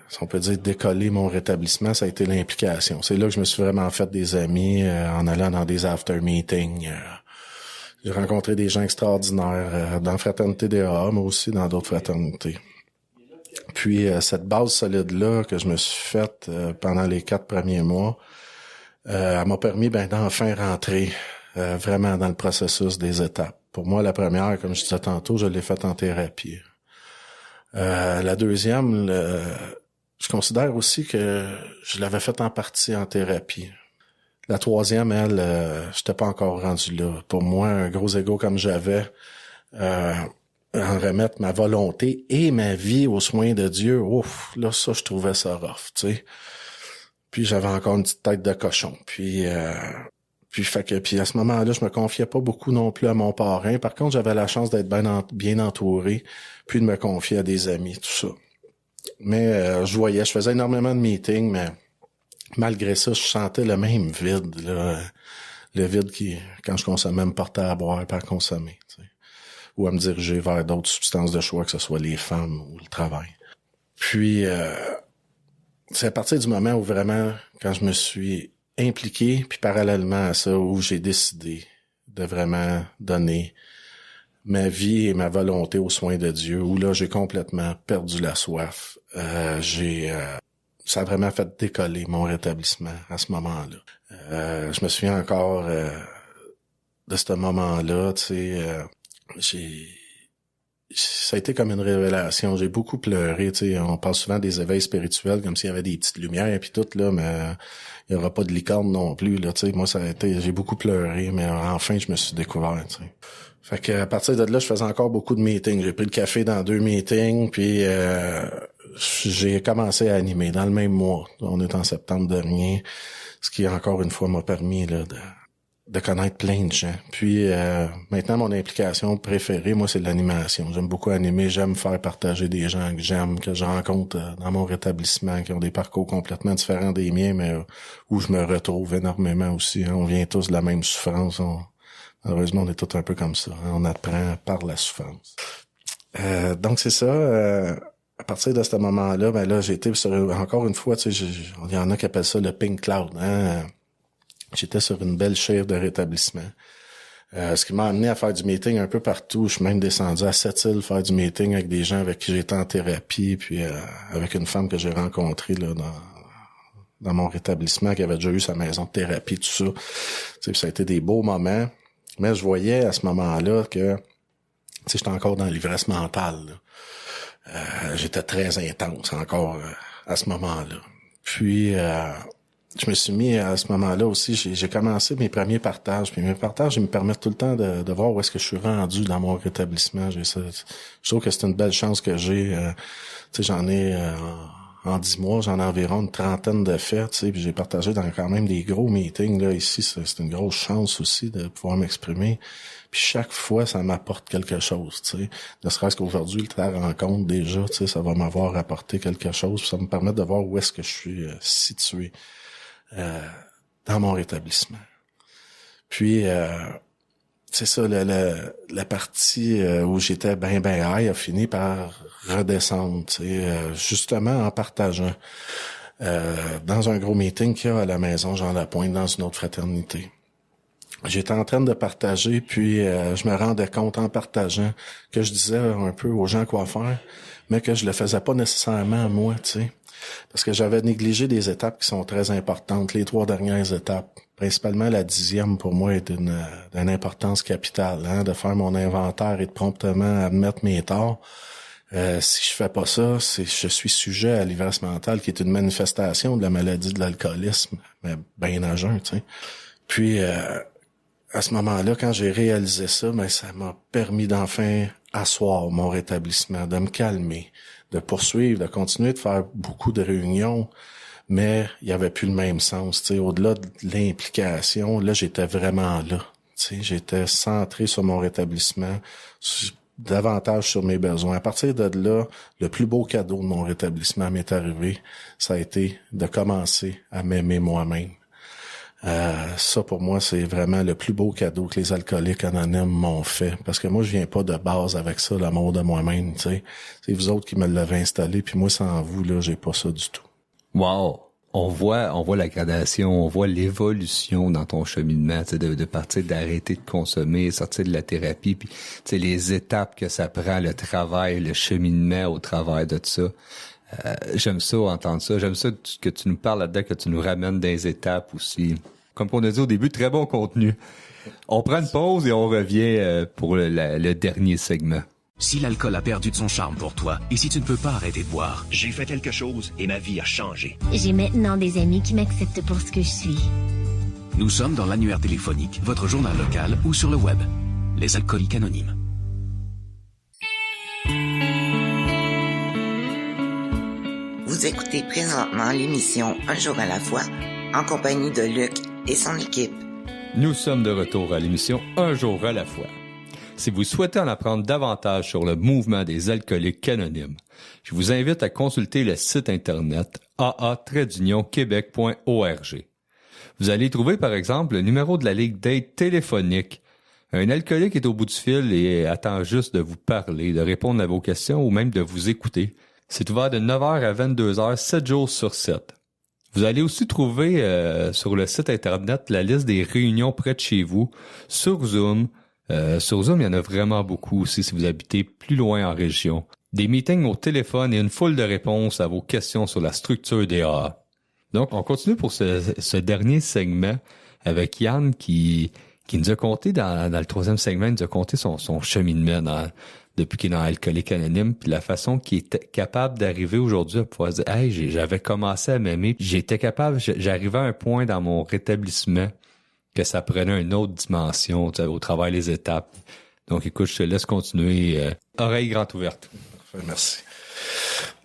si on peut dire, décoller mon rétablissement, ça a été l'implication. C'est là que je me suis vraiment fait des amis en allant dans des after-meetings. J'ai rencontré des gens extraordinaires dans la fraternité des AA, mais aussi dans d'autres fraternités. Puis, cette base solide-là que je me suis faite pendant les 4 premiers mois, elle m'a permis d'enfin rentrer vraiment dans le processus des étapes. Pour moi, la première, comme je disais tantôt, je l'ai faite en thérapie. La deuxième, je considère aussi que je l'avais faite en partie en thérapie. La troisième, elle, j'étais pas encore rendu là. Pour moi, un gros ego comme j'avais, en remettre ma volonté et ma vie aux soins de Dieu, ouf, là, ça, je trouvais ça rough, tu sais. Puis j'avais encore une petite tête de cochon. Puis à ce moment-là, je me confiais pas beaucoup non plus à mon parrain. Par contre, j'avais la chance d'être bien entouré, puis de me confier à des amis, tout ça. Mais je faisais énormément de meetings, mais malgré ça, je sentais le même vide, là, le vide qui, quand je consommais, me portait à boire et à consommer, tu sais, ou à me diriger vers d'autres substances de choix, que ce soit les femmes ou le travail. Puis, c'est à partir du moment où vraiment, quand je me suis impliqué, puis parallèlement à ça, où j'ai décidé de vraiment donner ma vie et ma volonté aux soins de Dieu, où là, j'ai complètement perdu la soif. Ça a vraiment fait décoller mon rétablissement à ce moment-là. Je me souviens encore de ce moment-là, tu sais, ça a été comme une révélation. J'ai beaucoup pleuré, tu sais. On parle souvent des éveils spirituels comme s'il y avait des petites lumières et puis tout, là, mais il y aura pas de licorne non plus, là, tu sais. Moi, j'ai beaucoup pleuré, mais enfin, je me suis découvert, tu sais. Fait que à partir de là, je faisais encore beaucoup de meetings. J'ai pris le café dans 2 meetings, puis j'ai commencé à animer dans le même mois. On est en septembre dernier, ce qui encore une fois m'a permis là de connaître plein de gens. Puis maintenant, mon implication préférée, moi, c'est l'animation. J'aime beaucoup animer, j'aime faire partager des gens que j'aime, que je rencontre dans mon rétablissement, qui ont des parcours complètement différents des miens, mais où je me retrouve énormément aussi. Hein. On vient tous de la même souffrance. Malheureusement, on est tous un peu comme ça. Hein. On apprend par la souffrance. Donc, c'est ça. À partir de ce moment-là, ben là, j'ai été sur, encore une fois, tu sais, il y en a qui appellent ça le pink cloud, hein. J'étais sur une belle chaire de rétablissement. Ce qui m'a amené à faire du meeting un peu partout. Je suis même descendu à Sept-Îles faire du meeting avec des gens avec qui j'étais en thérapie, puis avec une femme que j'ai rencontrée là dans mon rétablissement, qui avait déjà eu sa maison de thérapie, tout ça. Tu sais, ça a été des beaux moments. Mais je voyais à ce moment-là que, tu sais, j'étais encore dans l'ivresse mentale, là. J'étais très intense encore à ce moment-là. Puis je me suis mis à ce moment-là aussi, j'ai commencé mes premiers partages. Puis mes partages, ils me permettent tout le temps de voir où est-ce que je suis rendu dans mon rétablissement. Je trouve que c'est une belle chance que j'ai. Tu sais, j'en ai en 10 mois, j'en ai environ une trentaine de faits. Tu sais, puis j'ai partagé dans quand même des gros meetings là ici. C'est une grosse chance aussi de pouvoir m'exprimer. Puis chaque fois, ça m'apporte quelque chose, tu sais. Ne serait-ce qu'aujourd'hui, la rencontre déjà, tu sais, ça va m'avoir apporté quelque chose. Puis ça me permet de voir où est-ce que je suis situé dans mon rétablissement. Puis c'est ça, la partie où j'étais ben high a fini par redescendre, tu sais, justement en partageant dans un gros meeting qu'il y a à la maison Jean Lapointe dans une autre fraternité. J'étais en train de partager, puis je me rendais compte en partageant que je disais un peu aux gens quoi faire, mais que je le faisais pas nécessairement moi, tu sais. Parce que j'avais négligé des étapes qui sont très importantes. Les 3 dernières étapes, principalement la 10e, pour moi, est d'une importance capitale, hein, de faire mon inventaire et de promptement admettre mes torts. Si je fais pas ça, je suis sujet à l'ivresse mentale, qui est une manifestation de la maladie de l'alcoolisme, mais bien à jeun, tu sais. Puis à ce moment-là, quand j'ai réalisé ça, ben ça m'a permis d'enfin asseoir mon rétablissement, de me calmer, de poursuivre, de continuer de faire beaucoup de réunions, mais il y avait plus le même sens, tu sais, au-delà de l'implication, là j'étais vraiment là, tu sais, j'étais centré sur mon rétablissement, davantage sur mes besoins. À partir de là, le plus beau cadeau de mon rétablissement m'est arrivé, ça a été de commencer à m'aimer moi-même. Ça, pour moi, c'est vraiment le plus beau cadeau que les alcooliques anonymes m'ont fait. Parce que moi, je viens pas de base avec ça, l'amour de moi-même, tu sais. C'est vous autres qui me l'avez installé, puis moi, sans vous, là, j'ai pas ça du tout. Wow! On voit la gradation, on voit l'évolution dans ton cheminement, tu sais, de partir d'arrêter de consommer, sortir de la thérapie, puis tu sais, les étapes que ça prend, le travail, le cheminement au travers de ça. J'aime ça, entendre ça. J'aime ça que tu nous parles là-dedans, que tu nous ramènes des étapes aussi. Comme on a dit au début, très bon contenu. On prend une pause et on revient pour le dernier segment. Si l'alcool a perdu de son charme pour toi et si tu ne peux pas arrêter de boire, j'ai fait quelque chose et ma vie a changé. J'ai maintenant des amis qui m'acceptent pour ce que je suis. Nous sommes dans l'annuaire téléphonique, votre journal local ou sur le web. Les alcooliques anonymes. Vous écoutez présentement l'émission Un jour à la fois, en compagnie de Luc et son équipe. Nous sommes de retour à l'émission Un jour à la fois. Si vous souhaitez en apprendre davantage sur le mouvement des alcooliques anonymes, je vous invite à consulter le site internet aa-québec.org. Vous allez trouver par exemple le numéro de la Ligue d'aide téléphonique. Un alcoolique est au bout du fil et attend juste de vous parler, de répondre à vos questions ou même de vous écouter. C'est ouvert de 9h à 22h, 7 jours sur 7. Vous allez aussi trouver sur le site internet la liste des réunions près de chez vous, sur Zoom. Sur Zoom, il y en a vraiment beaucoup aussi si vous habitez plus loin en région. Des meetings au téléphone et une foule de réponses à vos questions sur la structure des AA. Donc, on continue pour ce dernier segment avec Yann qui nous a conté dans le 3e segment, il nous a conté son cheminement depuis qu'il est dans Alcoolique Anonyme, puis la façon qu'il était capable d'arriver aujourd'hui à pouvoir dire « Hey, j'avais commencé à m'aimer, j'étais capable, j'arrivais à un point dans mon rétablissement que ça prenait une autre dimension, tu sais, au travers des étapes. » Donc écoute, je te laisse continuer. Oreille grande ouverte. Merci.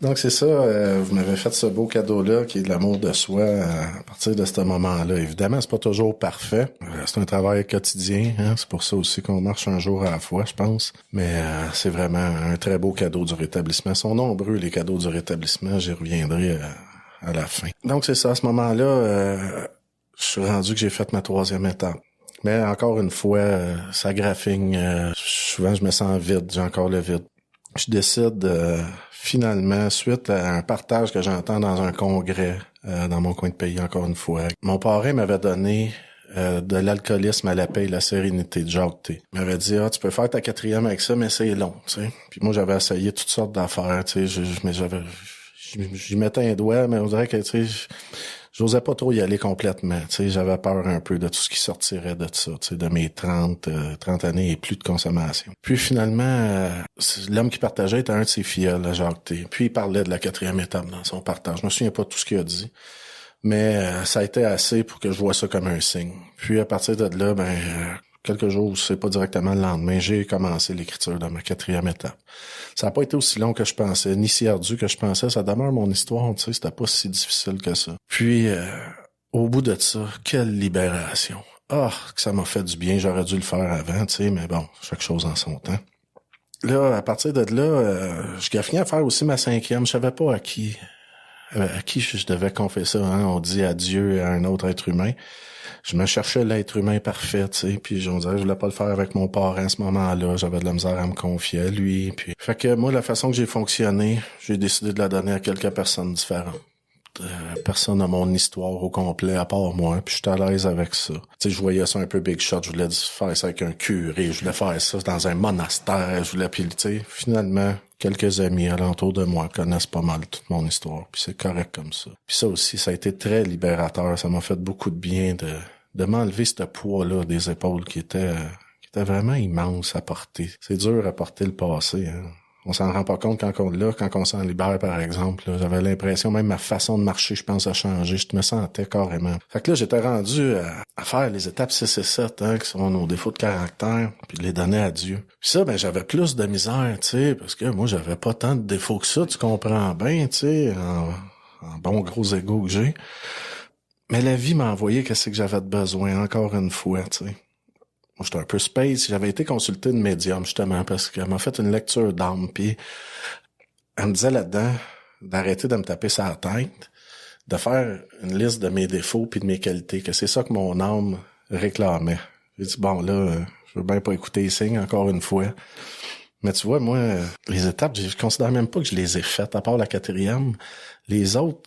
Donc c'est ça, vous m'avez fait ce beau cadeau-là qui est de l'amour de soi à partir de ce moment-là. Évidemment, c'est pas toujours parfait. C'est un travail quotidien, hein? C'est pour ça aussi qu'on marche un jour à la fois, je pense. Mais c'est vraiment un très beau cadeau du rétablissement. Ils sont nombreux, les cadeaux du rétablissement. J'y reviendrai à la fin. Donc c'est ça, à ce moment-là, je suis rendu que j'ai fait ma 3e étape. Mais encore une fois, ça graffigne. Souvent, je me sens vide. J'ai encore le vide. Je décide finalement, suite à un partage que j'entends dans un congrès dans mon coin de pays, encore une fois. Mon parrain m'avait donné de l'alcoolisme à la paix et la sérénité de Jacques T. Il m'avait dit, tu peux faire ta 4e avec ça, mais c'est long, tu sais. Puis moi, j'avais essayé toutes sortes d'affaires, tu sais. J'y mettais un doigt, mais on dirait que, tu sais, j'osais pas trop y aller complètement, tu sais, j'avais peur un peu de tout ce qui sortirait de ça, tu sais, de mes 30 années et plus de consommation. Puis finalement, l'homme qui partageait était un de ses filleuls, Jacques T. Puis il parlait de la 4e étape dans son partage. Je me souviens pas de tout ce qu'il a dit, mais ça a été assez pour que je vois ça comme un signe. Puis à partir de là, quelques jours, c'est pas directement le lendemain, j'ai commencé l'écriture de ma 4e étape. Ça n'a pas été aussi long que je pensais, ni si ardu que je pensais. Ça demeure mon histoire, tu sais, c'était pas si difficile que ça. Puis, au bout de ça, quelle libération. Ah, que ça m'a fait du bien, j'aurais dû le faire avant, tu sais, mais bon, chaque chose en son temps. Là, à partir de là, je gaffais à faire aussi ma 5e. Je savais pas à qui je devais confier ça, hein. On dit adieu à un autre être humain. Je me cherchais l'être humain parfait, tu sais, puis on dirait que je voulais pas le faire avec mon parrain à ce moment-là, j'avais de la misère à me confier à lui, puis fait que moi, la façon que j'ai fonctionné, j'ai décidé de la donner à quelques personnes différentes. Personne n'a mon histoire au complet à part moi, puis j'étais à l'aise avec ça. Tu sais, je voyais ça un peu big shot, je voulais faire ça avec un curé, je voulais faire ça dans un monastère, je voulais, puis tu sais, finalement, quelques amis alentour de moi connaissent pas mal toute mon histoire, puis c'est correct comme ça. Puis ça aussi, ça a été très libérateur, ça m'a fait beaucoup de bien de m'enlever ce poids-là des épaules qui était vraiment immense à porter. C'est dur à porter le passé, hein. On s'en rend pas compte quand on s'en libère, par exemple. Là, j'avais l'impression, même ma façon de marcher, je pense, a changé. Je me sentais carrément. Fait que là, j'étais rendu à faire les étapes 6 et 7, hein, qui sont nos défauts de caractère, puis de les donner à Dieu. Puis ça, j'avais plus de misère, tu sais, parce que moi, j'avais pas tant de défauts que ça, tu comprends bien, tu sais, en bon gros égo que j'ai. Mais la vie m'a envoyé qu'est-ce que j'avais de besoin, encore une fois, tu sais. Moi, j'étais un peu space. J'avais été consulté une médium, justement, parce qu'elle m'a fait une lecture d'âme, puis elle me disait là-dedans d'arrêter de me taper sur la tête, de faire une liste de mes défauts puis de mes qualités, que c'est ça que mon âme réclamait. J'ai dit, bon, là, je veux bien pas écouter les signes, encore une fois. Mais tu vois, moi, les étapes, je considère même pas que je les ai faites, à part la 4e. Les autres,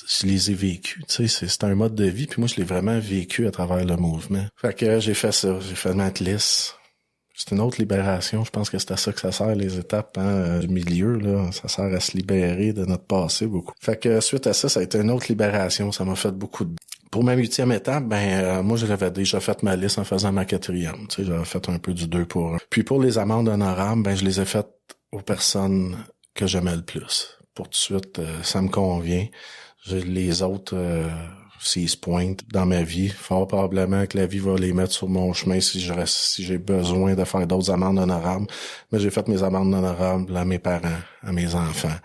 je les ai vécues, tu sais, c'est un mode de vie, puis moi, je l'ai vraiment vécu à travers le mouvement. Fait que j'ai fait ça, j'ai fait ma liste. C'est une autre libération, je pense que c'est à ça que ça sert, les étapes, hein, du milieu, là, ça sert à se libérer de notre passé, beaucoup. Fait que suite à ça, ça a été une autre libération, ça m'a fait beaucoup de... Pour ma 8e étape, moi, j'avais déjà fait ma liste en faisant ma 4e, tu sais, j'avais fait un peu du 2 pour 1. Puis pour les amendes honorables, je les ai faites aux personnes que j'aimais le plus. Pour tout de suite, ça me convient. Les autres, s'ils se pointent dans ma vie, fort probablement que la vie va les mettre sur mon chemin si j'ai besoin de faire d'autres amendes honorables. Mais j'ai fait mes amendes honorables à mes parents, à mes enfants,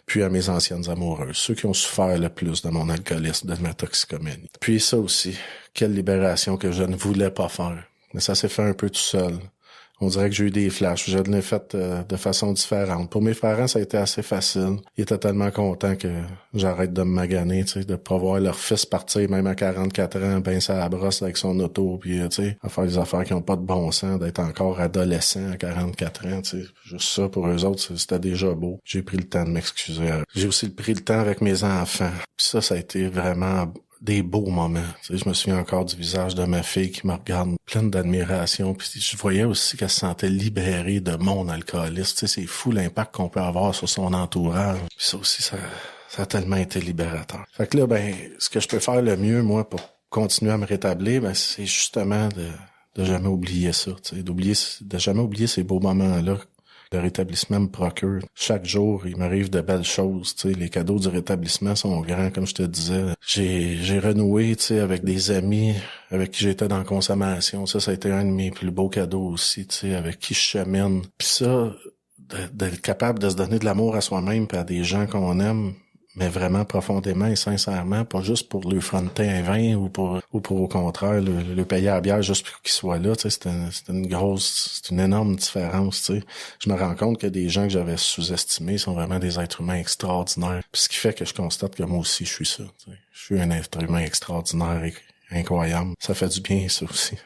puis à mes anciennes amoureuses, ceux qui ont souffert le plus de mon alcoolisme, de ma toxicomanie. Puis ça aussi, quelle libération que je ne voulais pas faire. Mais ça s'est fait un peu tout seul. On dirait que j'ai eu des flashs. Je l'ai fait de façon différente. Pour mes parents, ça a été assez facile. Ils étaient tellement contents que j'arrête de me maganer, tu sais, de pas voir leur fils partir, même à 44 ans, ben ça la brosse avec son auto, puis tu sais, à faire des affaires qui ont pas de bon sens, d'être encore adolescent à 44 ans, tu sais. Juste ça, pour eux autres, c'était déjà beau. J'ai pris le temps de m'excuser. J'ai aussi pris le temps avec mes enfants. Puis ça a été vraiment... des beaux moments. Tu sais, je me souviens encore du visage de ma fille qui me regarde pleine d'admiration. Puis je voyais aussi qu'elle se sentait libérée de mon alcoolisme. Tu sais, c'est fou l'impact qu'on peut avoir sur son entourage. Puis ça aussi, ça a tellement été libérateur. Fait que là, ce que je peux faire le mieux, moi, pour continuer à me rétablir, c'est justement de jamais oublier ça. Tu sais, de jamais oublier ces beaux moments-là. Le rétablissement me procure. Chaque jour, il m'arrive de belles choses, tu sais. Les cadeaux du rétablissement sont grands, comme je te disais. J'ai renoué, tu sais, avec des amis avec qui j'étais dans la consommation. Ça a été un de mes plus beaux cadeaux aussi, tu sais, avec qui je chemine. Puis ça, d'être capable de se donner de l'amour à soi-même et à des gens qu'on aime, mais vraiment profondément et sincèrement, pas juste pour le fronter un vin ou pour au contraire le payer à la bière juste pour qu'il soit là, tu sais, c'est une énorme différence, tu sais. Je me rends compte que des gens que j'avais sous-estimés sont vraiment des êtres humains extraordinaires. Puis ce qui fait que je constate que moi aussi je suis ça, tu sais. Je suis un être humain extraordinaire et incroyable. Ça fait du bien, ça aussi.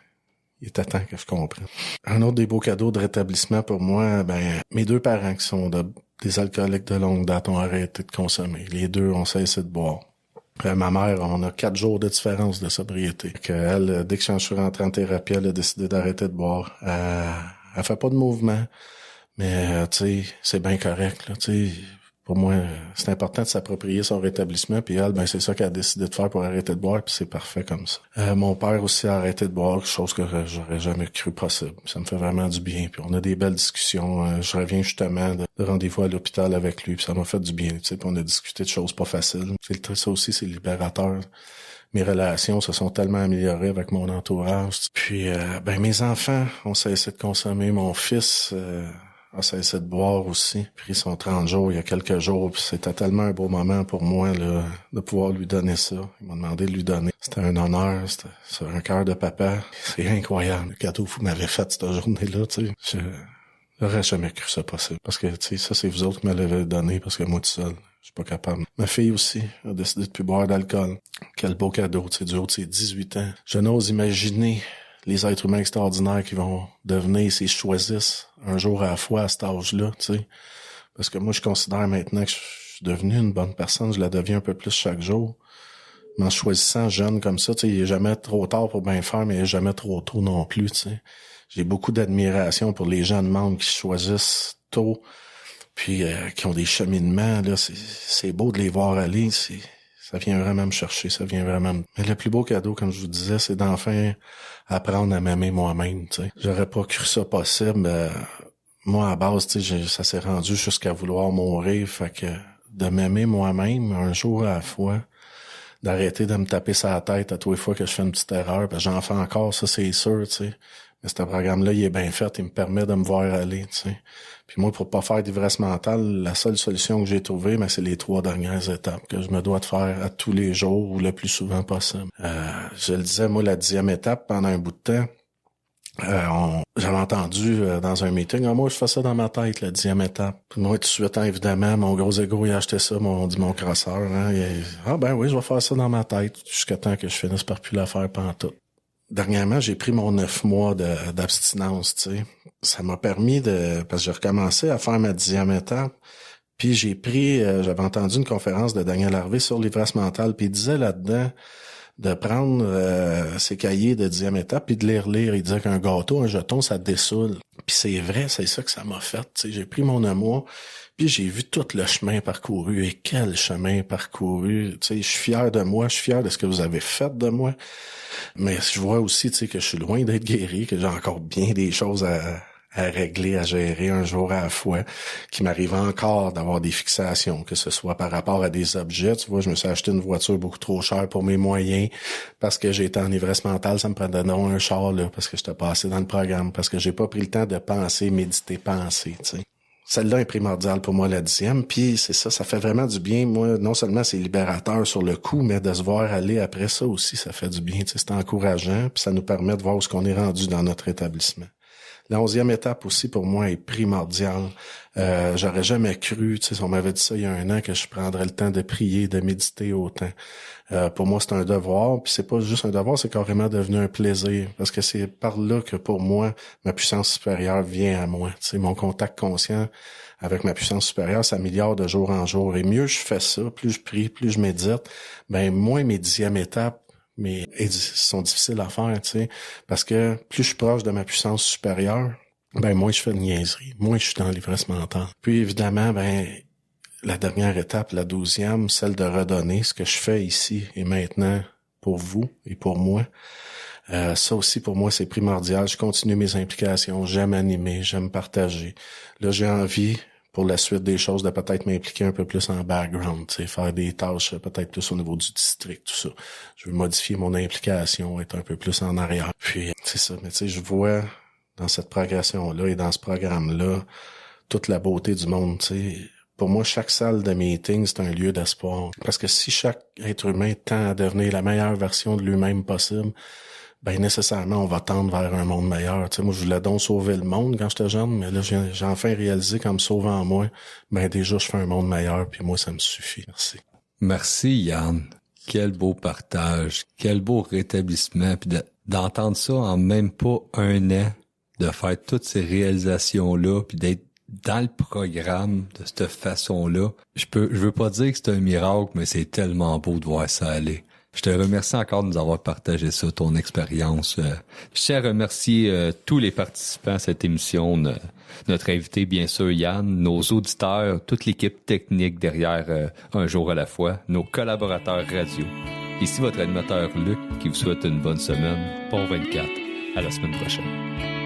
Il est temps que je comprenne. Un autre des beaux cadeaux de rétablissement pour moi, mes 2 parents qui sont des alcooliques de longue date ont arrêté de consommer. Les 2 ont cessé de boire. Ma mère, on a 4 jours de différence de sobriété. Elle, dès que je suis rentré en thérapie, elle a décidé d'arrêter de boire. Elle fait pas de mouvement, mais tu sais, c'est bien correct, là, tu sais. Pour moi, c'est important de s'approprier son rétablissement, puis elle, c'est ça qu'elle a décidé de faire pour arrêter de boire, puis c'est parfait comme ça. Mon père aussi a arrêté de boire, chose que j'aurais jamais cru possible. Ça me fait vraiment du bien, puis on a des belles discussions. Je reviens justement de rendez-vous à l'hôpital avec lui, puis ça m'a fait du bien, tu sais, puis on a discuté de choses pas faciles. Ça aussi, c'est libérateur. Mes relations se sont tellement améliorées avec mon entourage. Puis, mes enfants ont cessé de consommer. Mon fils a cessé de boire aussi. Pris son 30 jours il y a quelques jours. Puis c'était tellement un beau moment pour moi là, de pouvoir lui donner ça. Il m'a demandé de lui donner. C'était un honneur. C'était sur un cœur de papa. C'est incroyable. Le cadeau que vous m'avez fait cette journée-là, tu sais. J'aurais jamais cru ça possible. Parce que, tu sais, ça, c'est vous autres qui me l'avez donné parce que moi, tout seul, je suis pas capable. Ma fille aussi a décidé de plus boire d'alcool. Quel beau cadeau, tu sais, du haut de ses 18 ans. Je n'ose imaginer les êtres humains extraordinaires qui vont devenir s'ils choisissent un jour à la fois à cet âge-là, tu sais. Parce que moi, je considère maintenant que je suis devenu une bonne personne, je la deviens un peu plus chaque jour. Mais en choisissant jeune comme ça, tu sais, il est jamais trop tard pour bien faire, mais il est jamais trop tôt non plus, tu sais. J'ai beaucoup d'admiration pour les jeunes membres qui choisissent tôt, puis qui ont des cheminements, là, c'est beau de les voir aller, ça vient vraiment me chercher, ça vient vraiment Mais le plus beau cadeau, comme je vous disais, c'est d'enfin apprendre à m'aimer moi-même, tu sais. J'aurais pas cru ça possible. Moi, à base, tu sais, ça s'est rendu jusqu'à vouloir mourir, fait que de m'aimer moi-même un jour à la fois, d'arrêter de me taper sur la tête à tous les fois que je fais une petite erreur, parce que j'en fais encore, ça c'est sûr, tu sais. Mais ce programme-là, il est bien fait, il me permet de me voir aller, tu sais. Puis moi, pour pas faire d'ivresse mentale, la seule solution que j'ai trouvée, c'est les 3 dernières étapes que je me dois de faire à tous les jours ou le plus souvent possible. Je le disais, moi, la 10e étape, pendant un bout de temps, j'avais entendu dans un meeting, moi, je fais ça dans ma tête, la 10e étape. Puis moi, tout de suite, évidemment, mon gros ego, il a acheté ça, mon crosseur, hein. Oui, je vais faire ça dans ma tête, jusqu'à temps que je finisse par plus la faire pantoute. Dernièrement, j'ai pris mon 9 mois d'abstinence, tu sais. Ça m'a permis parce que j'ai recommencé à faire ma 10e étape. Puis j'ai pris, j'avais entendu une conférence de Daniel Harvey sur l'ivresse mentale, puis il disait là-dedans de prendre ses cahiers de 10e étape puis de les relire. Il disait qu'un gâteau, un jeton, ça dessoule. Puis c'est vrai, c'est ça que ça m'a fait, tu sais. J'ai pris mon 9 mois, puis j'ai vu tout le chemin parcouru. Et quel chemin parcouru. Tu sais, je suis fier de moi, je suis fier de ce que vous avez fait de moi. Mais je vois aussi, tu sais, que je suis loin d'être guéri, que j'ai encore bien des choses à régler, à gérer un jour à la fois, qu'il m'arrive encore d'avoir des fixations, que ce soit par rapport à des objets. Tu vois, je me suis acheté une voiture beaucoup trop chère pour mes moyens, parce que j'ai été en ivresse mentale, ça me prenait non un char, là, parce que j'étais passé dans le programme, parce que j'ai pas pris le temps de penser, méditer, penser, tu sais. Celle-là est primordiale pour moi, la 10e, puis c'est ça fait vraiment du bien. Moi, non seulement c'est libérateur sur le coup, mais de se voir aller après ça aussi, ça fait du bien. Tu sais, c'est encourageant, puis ça nous permet de voir où est-ce qu'on est rendu dans notre établissement. La 11e étape aussi, pour moi, est primordiale. J'aurais jamais cru, tu sais, si on m'avait dit ça il y a 1 an, que je prendrais le temps de prier, de méditer autant. Pour moi, c'est un devoir, puis c'est pas juste un devoir, c'est carrément devenu un plaisir, parce que c'est par là que, pour moi, ma puissance supérieure vient à moi. Tu sais, mon contact conscient avec ma puissance supérieure s'améliore de jour en jour. Et mieux je fais ça, plus je prie, plus je médite, moins mes 10e étapes sont difficiles à faire, tu sais, parce que plus je suis proche de ma puissance supérieure, moins je fais de niaiserie, moins je suis dans l'ivresse mentale. Puis évidemment, la dernière étape, la 12e, celle de redonner ce que je fais ici et maintenant pour vous et pour moi. Ça aussi, pour moi, c'est primordial. Je continue mes implications, j'aime animer, j'aime partager. Là, j'ai envie, pour la suite des choses, de peut-être m'impliquer un peu plus en background, tu sais, faire des tâches peut-être plus au niveau du district, tout ça. Je veux modifier mon implication, être un peu plus en arrière. Puis, c'est ça, mais tu sais, je vois dans cette progression-là et dans ce programme-là toute la beauté du monde, tu sais. Pour moi, chaque salle de meeting, c'est un lieu d'espoir. Parce que si chaque être humain tend à devenir la meilleure version de lui-même possible, ben nécessairement, on va tendre vers un monde meilleur. Tu sais, moi, je voulais donc sauver le monde quand j'étais jeune, mais là, j'ai enfin réalisé qu'en me sauvant moi, ben déjà, je fais un monde meilleur, puis moi, ça me suffit. Merci. Merci, Yann. Quel beau partage, quel beau rétablissement, puis d'entendre ça en même pas un an, de faire toutes ces réalisations-là, puis d'être dans le programme de cette façon-là. Je veux pas dire que c'est un miracle, mais c'est tellement beau de voir ça aller. Je te remercie encore de nous avoir partagé ça, ton expérience. Je tiens à remercier tous les participants à cette émission, notre invité, bien sûr, Yann, nos auditeurs, toute l'équipe technique derrière Un jour à la fois, nos collaborateurs radio. Ici votre animateur Luc qui vous souhaite une bonne semaine. Bon 24. À la semaine prochaine.